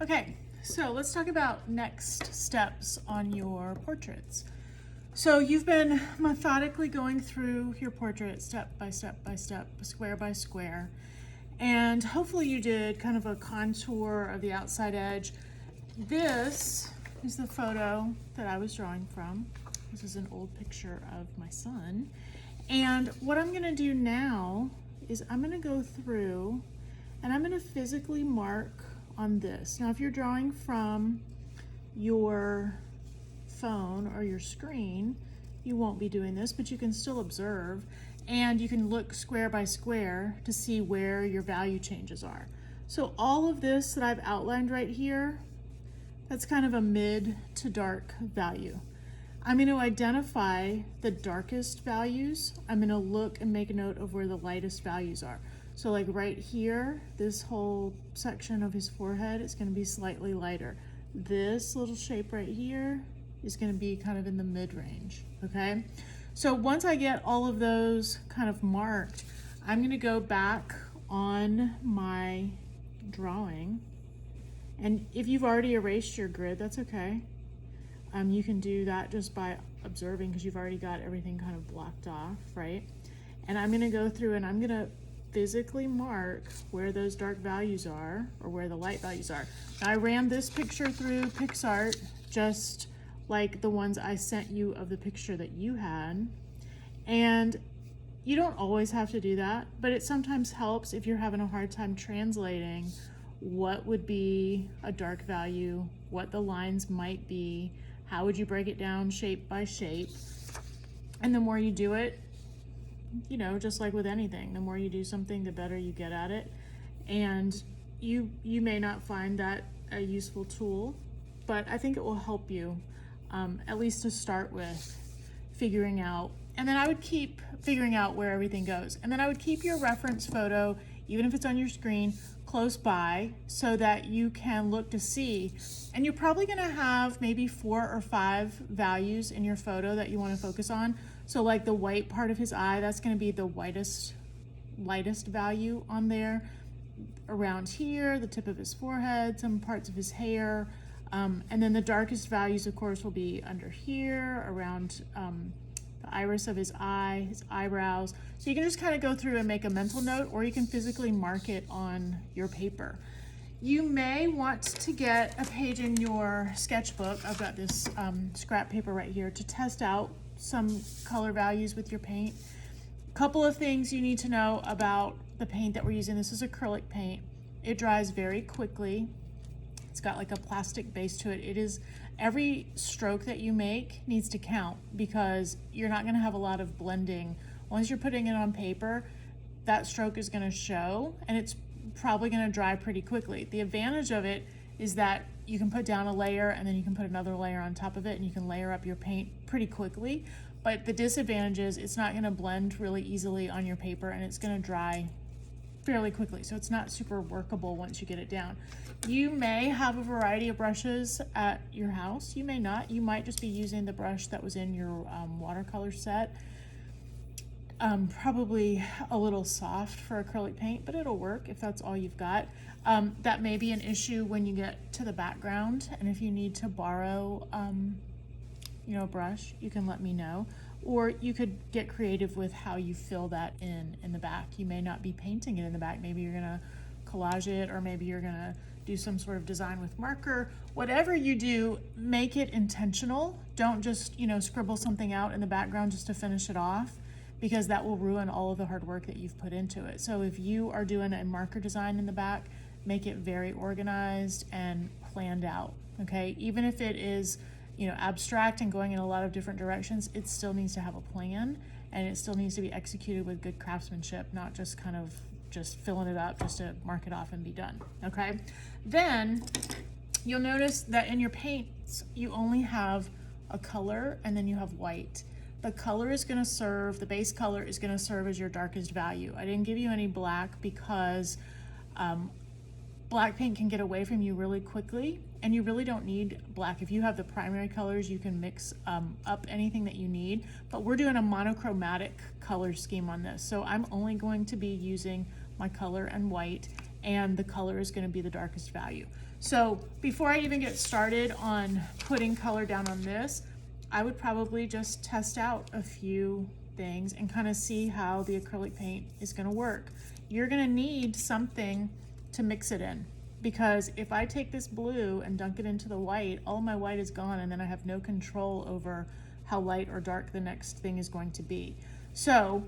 Okay, so let's talk about next steps on your portraits. So you've been methodically going through your portrait step by step by step, square by square, and hopefully you did kind of a contour of the outside edge. This is the photo that I was drawing from. This is an old picture of my son. And what I'm gonna do now is I'm gonna go through and I'm gonna physically mark on this. Now, if you're drawing from your phone or your screen, you won't be doing this, but you can still observe and you can look square by square to see where your value changes are. So all of this that I've outlined right here, that's kind of a mid to dark value. I'm going to identify the darkest values. I'm going to look and make a note of where the lightest values are. So like right here, this whole section of his forehead is going to be slightly lighter. This little shape right here is going to be kind of in the mid-range, okay? So once I get all of those kind of marked, I'm going to go back on my drawing. And if you've already erased your grid, that's okay. You can do that just by observing because you've already got everything kind of blocked off, right? And I'm gonna go through and I'm gonna physically mark where those dark values are or where the light values are. Now, I ran this picture through PicsArt just like the ones I sent you of the picture that you had. And you don't always have to do that, but it sometimes helps if you're having a hard time translating what would be a dark value, what the lines might be, how would you break it down shape by shape. And the more you do it, you know, just like with anything, the more you do something, the better you get at it. And you may not find that a useful tool, but I think it will help you, at least to start with figuring out. And then I would keep figuring out where everything goes. And then I would keep your reference photo, even if it's on your screen, close by so that you can look to see. And you're probably gonna have maybe 4 or 5 values in your photo that you wanna focus on. So like the white lightest of his eye, that's gonna be the lightest value on there. Around here, the tip of his forehead, some parts of his hair. And then the darkest values, of course, will be under here, around the iris of his eye, his eyebrows. So you can just kind of go through and make a mental note, or you can physically mark it on your paper. You may want to get a page in your sketchbook. I've got this scrap paper right here to test out some color values with your paint. Couple of things you need to know about the paint that we're using. This is acrylic paint. It dries very quickly. It's got like a plastic base to it. It is, every stroke that you make needs to count because you're not gonna have a lot of blending. Once you're putting it on paper, that stroke is gonna show and it's probably gonna dry pretty quickly. The advantage of it is that you can put down a layer and then you can put another layer on top of it and you can layer up your paint pretty quickly. But the disadvantage is it's not gonna blend really easily on your paper and it's gonna dry fairly quickly. So it's not super workable once you get it down. You may have a variety of brushes at your house. You may not. You might just be using the brush that was in your watercolor set. Probably a little soft for acrylic paint, but it'll work if that's all you've got. That may be an issue when you get to the background, and if you need to borrow you know, a brush, you can let me know. Or you could get creative with how you fill that in the back. You may not be painting it in the back. Maybe you're gonna collage it, or maybe you're gonna do some sort of design with marker. Whatever you do, make it intentional. Don't just, you know, scribble something out in the background just to finish it off, because that will ruin all of the hard work that you've put into it. So if you are doing a marker design in the back, make it very organized and planned out, okay? Even if it is, you know, abstract and going in a lot of different directions, it still needs to have a plan and it still needs to be executed with good craftsmanship, not just kind of just filling it up just to mark it off and be done, okay? Then you'll notice that in your paints, you only have a color and then you have white. The color is gonna serve, the base color is gonna serve as your darkest value. I didn't give you any black because black paint can get away from you really quickly, and you really don't need black. If you have the primary colors, you can mix up anything that you need, but we're doing a monochromatic color scheme on this. So I'm only going to be using my color and white, and the color is going to be the darkest value. So before I even get started on putting color down on this, I would probably just test out a few things and kind of see how the acrylic paint is going to work. You're going to need something to mix it in, because if I take this blue and dunk it into the white, all my white is gone, and then I have no control over how light or dark the next thing is going to be. So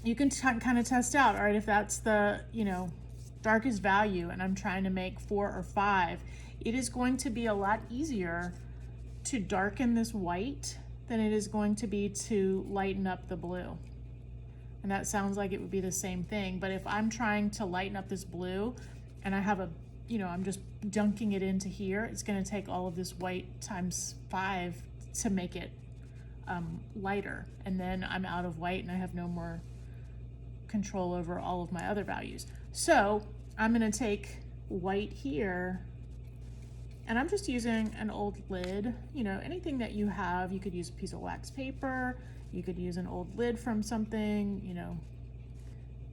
you can kind of test out, all right, if that's the, you know, darkest value and I'm trying to make 4 or 5, it is going to be a lot easier to darken this white than it is going to be to lighten up the blue. And that sounds like it would be the same thing, but if I'm trying to lighten up this blue and I have a, you know, I'm just dunking it into here, it's going to take all of this white times 5 to make it lighter, and then I'm out of white and I have no more control over all of my other values. So I'm going to take white here, and I'm just using an old lid. You know, anything that you have, you could use a piece of wax paper, you could use an old lid from something, you know,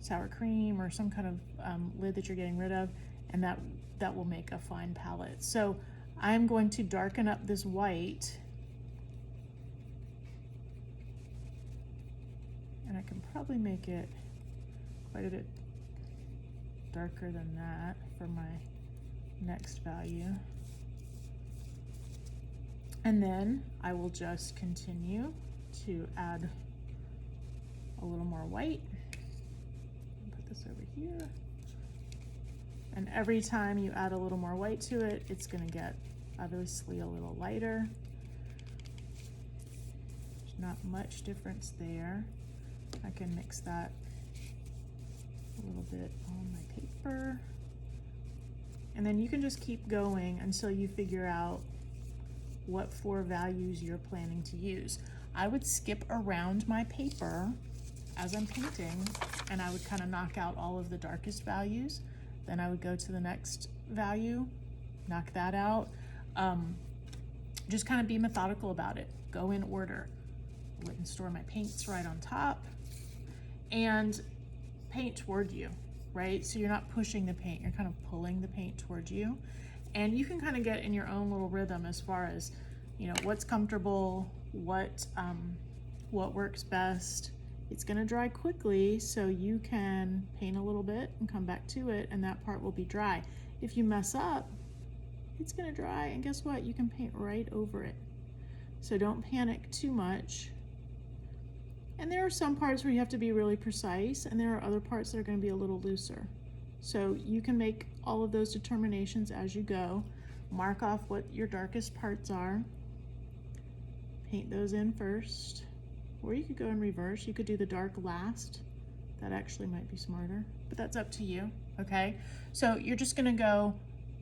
sour cream or some kind of lid that you're getting rid of, and that will make a fine palette. So I'm going to darken up this white, and I can probably make it quite a bit darker than that for my next value. And then I will just continue to add a little more white. Put this over here. And every time you add a little more white to it, it's going to get obviously a little lighter. There's not much difference there. I can mix that a little bit on my paper. And then you can just keep going until you figure out what 4 values you're planning to use. I would skip around my paper as I'm painting, and I would kind of knock out all of the darkest values. Then I would go to the next value, knock that out. Just kind of be methodical about it. Go in order. I wouldn't store my paints right on top, and paint toward you, right? So you're not pushing the paint, you're kind of pulling the paint towards you. And you can kind of get in your own little rhythm as far as, you know, what's comfortable, what works best. It's going to dry quickly, so you can paint a little bit and come back to it, and that part will be dry. If you mess up, it's going to dry, and guess what? You can paint right over it. So don't panic too much. And there are some parts where you have to be really precise, and there are other parts that are going to be a little looser. So you can make all of those determinations as you go. Mark off what your darkest parts are. Paint those in first. Or you could go in reverse. You could do the dark last. That actually might be smarter, but that's up to you, okay? So you're just gonna go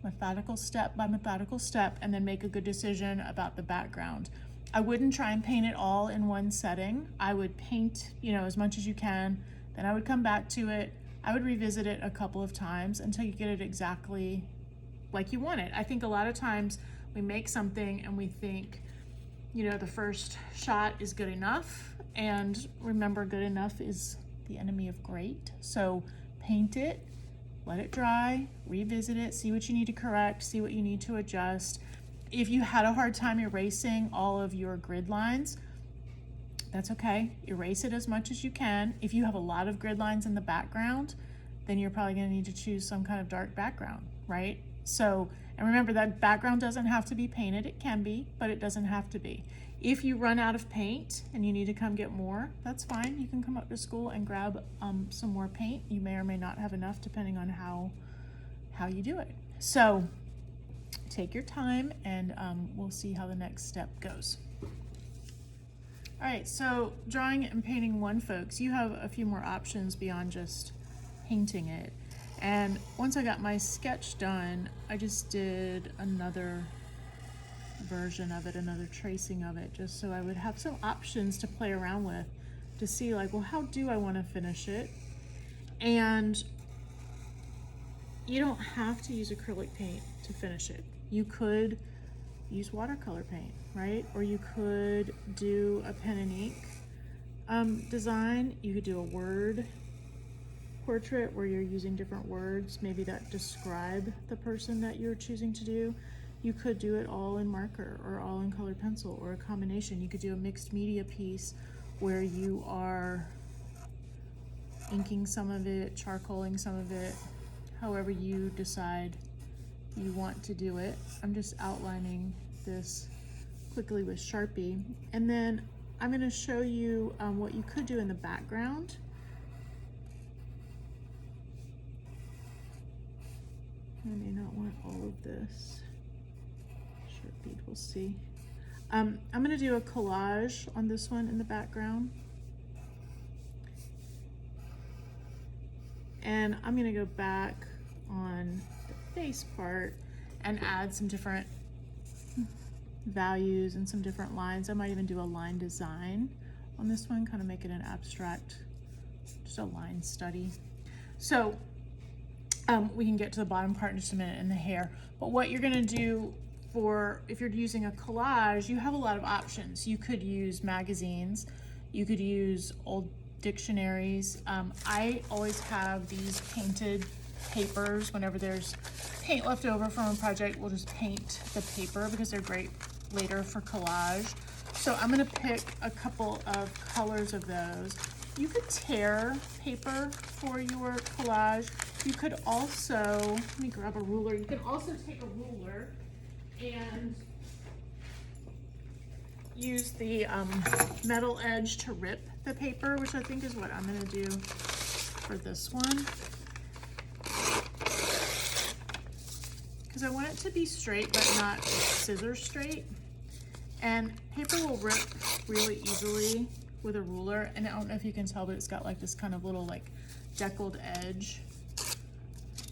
methodical step by methodical step and then make a good decision about the background. I wouldn't try and paint it all in one setting. I would paint, you know, as much as you can, then I would come back to it. I would revisit it a couple of times until you get it exactly like you want it. I think a lot of times we make something and we think, you know, the first shot is good enough, and remember, good enough is the enemy of great. So paint it, let it dry, revisit it, see what you need to correct, see what you need to adjust. If you had a hard time erasing all of your grid lines, that's okay. Erase it as much as you can. If you have a lot of grid lines in the background, then you're probably going to need to choose some kind of dark background, right? So, and remember, that background doesn't have to be painted. It can be, but it doesn't have to be. If you run out of paint and you need to come get more, that's fine. You can come up to school and grab some more paint. You may or may not have enough depending on how you do it. So take your time, and we'll see how the next step goes. All right, so drawing and painting one, folks, you have a few more options beyond just painting it. And once I got my sketch done, I just did another version of it, another tracing of it, just so I would have some options to play around with to see, like, well, how do I want to finish it? And you don't have to use acrylic paint to finish it. You could use watercolor paint, right? Or you could do a pen and ink design. You could do a word portrait where you're using different words, maybe that describe the person that you're choosing to do, you could do it all in marker or all in colored pencil or a combination. You could do a mixed media piece where you are inking some of it, charcoaling some of it, however you decide you want to do it. I'm just outlining this quickly with Sharpie. And then I'm going to show you what you could do in the background. I may not want all of this. Sharpie, we'll see. I'm going to do a collage on this one in the background. And I'm going to go back on the face part and add some different values and some different lines. I might even do a line design on this one, kind of make it an abstract, just a line study. So we can get to the bottom part in just a minute in the hair. But what you're going to do for, if you're using a collage, you have a lot of options. You could use magazines, you could use old dictionaries. I always have these painted papers. Whenever there's paint left over from a project, we'll just paint the paper because they're great later for collage. So I'm going to pick a couple of colors of those. You could tear paper for your collage. You could also, let me grab a ruler. You can also take a ruler and use the metal edge to rip the paper, which I think is what I'm going to do for this one. Because I want it to be straight, but not scissor straight. And paper will rip really easily with a ruler. And I don't know if you can tell, but it's got like this kind of little like deckled edge.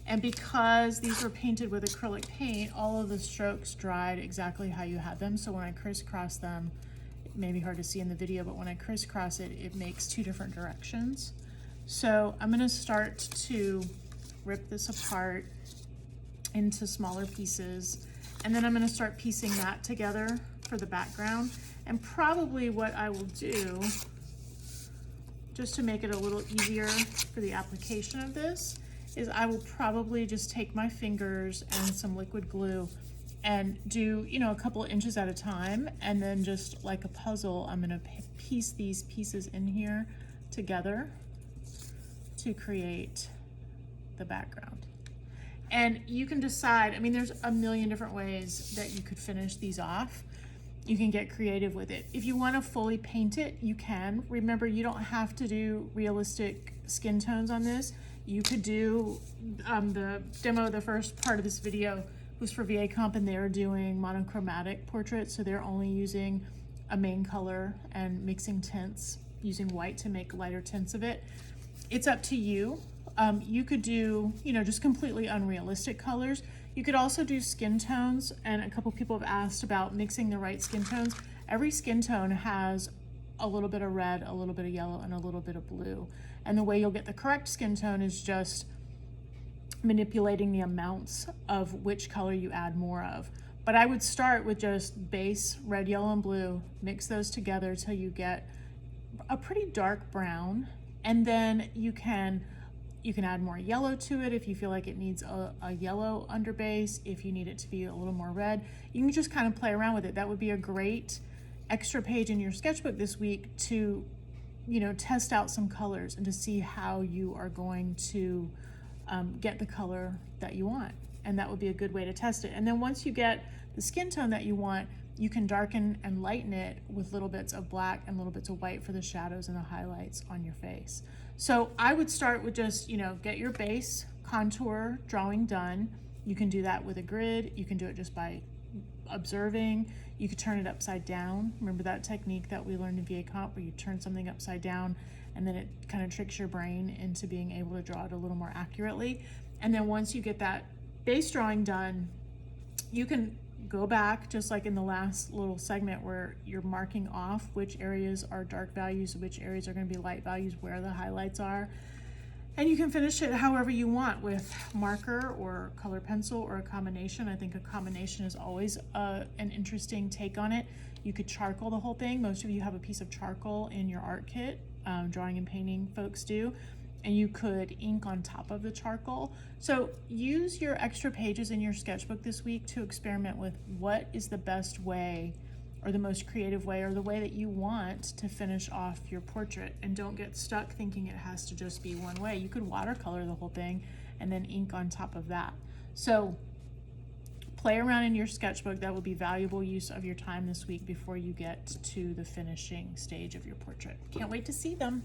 And because these were painted with acrylic paint, all of the strokes dried exactly how you had them. So when I crisscross them, it may be hard to see in the video, but when I crisscross it, it makes two different directions. So I'm gonna start to rip this apart into smaller pieces. And then I'm gonna start piecing that together for the background. And probably what I will do, just to make it a little easier for the application of this, is I will probably just take my fingers and some liquid glue and do, you know, a couple of inches at a time. And then just like a puzzle, I'm gonna piece these pieces in here together to create the background. And you can decide, I mean, there's a million different ways that you could finish these off. You can get creative with it. If you want to fully paint it, you can. Remember, you don't have to do realistic skin tones on this. You could do the demo, the first part of this video was for VA Comp, and they're doing monochromatic portraits. So they're only using a main color and mixing tints, using white to make lighter tints of it. It's up to you. You could do, you know, just completely unrealistic colors. You could also do skin tones, and a couple people have asked about mixing the right skin tones. Every skin tone has a little bit of red, a little bit of yellow, and a little bit of blue. And the way you'll get the correct skin tone is just manipulating the amounts of which color you add more of. But I would start with just base red, yellow, and blue, mix those together till you get a pretty dark brown, and then you can add more yellow to it if you feel like it needs a yellow underbase. If you need it to be a little more red, you can just kind of play around with it. That would be a great extra page in your sketchbook this week to, you know, test out some colors and to see how you are going to get the color that you want. And that would be a good way to test it. And then once you get the skin tone that you want, you can darken and lighten it with little bits of black and little bits of white for the shadows and the highlights on your face. So I would start with just, you know, get your base contour drawing done. You can do that with a grid. You can do it just by observing. You could turn it upside down. Remember that technique that we learned in VA Comp where you turn something upside down and then it kind of tricks your brain into being able to draw it a little more accurately. And then once you get that base drawing done, you can go back, just like in the last little segment where you're marking off which areas are dark values, which areas are going to be light values, where the highlights are. And you can finish it however you want, with marker or color pencil or a combination. I think a combination is always an interesting take on it. You could charcoal the whole thing. Most of you have a piece of charcoal in your art kit. Drawing and painting folks do. and you could ink on top of the charcoal. So use your extra pages in your sketchbook this week to experiment with what is the best way or the most creative way or the way that you want to finish off your portrait, and don't get stuck thinking it has to just be one way. You could watercolor the whole thing and then ink on top of that. So play around in your sketchbook. That will be valuable use of your time this week before you get to the finishing stage of your portrait. Can't wait to see them.